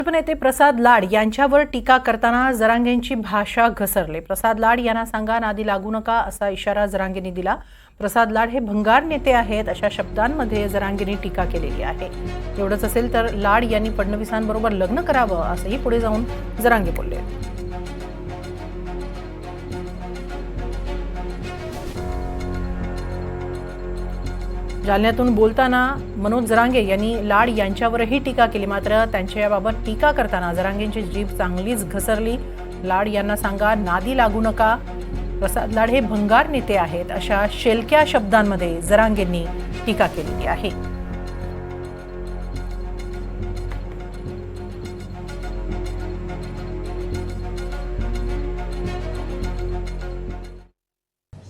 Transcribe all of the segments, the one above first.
नेते प्रसाद लाड यांच्यावर टीका करताना जरांगेंची भाषा घसरले। प्रसाद लाड यांना सांगा नादी लागू नका असा इशारा जरांगेंनी दिला। प्रसाद लाड हे भंगार नेते आहेत अशा शब्दांमध्ये जरांगेंनी टीका केलेली आहे। एवढंच असेल तर लाड यांनी फडणवीसांबरोबर लग्न करावं असंही पुढे जाऊन जरांगे बोलले। जालन्यातून बोलताना मनोज जरांगे यांनी लाड यांच्यावरही टीका केली। मात्र त्यांच्या याबाबत टीका करताना जरांगेंची जीभ चांगलीच घसरली। लाड यांना सांगा नादी लागू नका, प्रसाद लाड हे भंगार नेते आहेत अशा शेलक्या शब्दांमध्ये जरांगेंनी टीका केलेली आहे।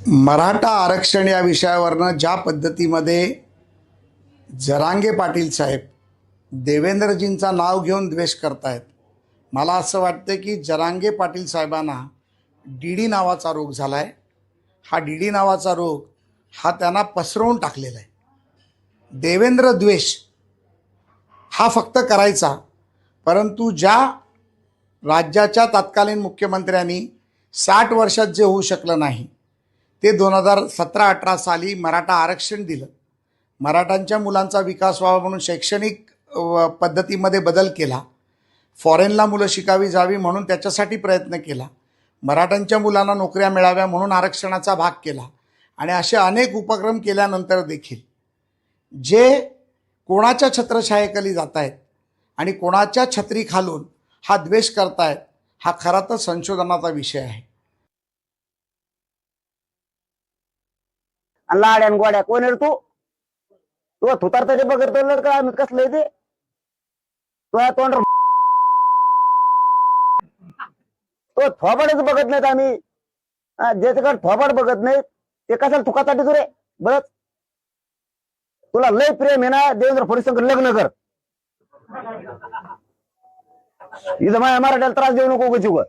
मराठा आरक्षण या विषयावरनं ज्या पद्धतीमध्ये जरांगे पाटील साहेब देवेंद्रजींचं नाव घेऊन द्वेष करतायत, मला असं वाटतं की जरांगे पाटील साहेबांना डीडी नावाचा रोग झाला आहे। हा डीडी नावाचा रोग हा त्यांना पसरवून टाकलेला आहे। देवेंद्र द्वेष हा फक्त करायचा, परंतु ज्या राज्याच्या तत्कालीन मुख्यमंत्र्यांनी 60 वर्षात जे होऊ शकलं नाही ते 2017-18 साली मराठा आरक्षण दिलं। मराठांच्या मुलांचा विकास व्हावा म्हणून शैक्षणिक पद्धतीमध्ये बदल केला। फॉरेनला मुलं शिकावी जावी म्हणून त्याच्यासाठी प्रयत्न केला। मराठांच्या मुलांना नोकऱ्या मिळाव्या म्हणून आरक्षणाचा भाग केला। आणि असे अनेक उपक्रम केल्यानंतर देखील जे कोणाच्या छत्रछायेखाली जात आहेत आणि कोणाच्या छत्री खालून हा द्वेष करतायत, हा खरा तर संशोधनाचा विषय आहे। लाड आणि गोड्या कोण आहे तू? तू थुतार त्याचे बघत लढका आम्ही कसलं ते तुझ्या तोंड तो थोबाडच बघत नाहीत आम्ही। ज्याच्याकडे थोबाड बघत नाहीत ते कशाला थुकासाठी तुरे बघत? तुला लय प्रेम आहे ना देवेंद्र फडणवीस लग्न कर। इथं माझ्या मराठ्याला त्रास देऊ नको उगाच उगा।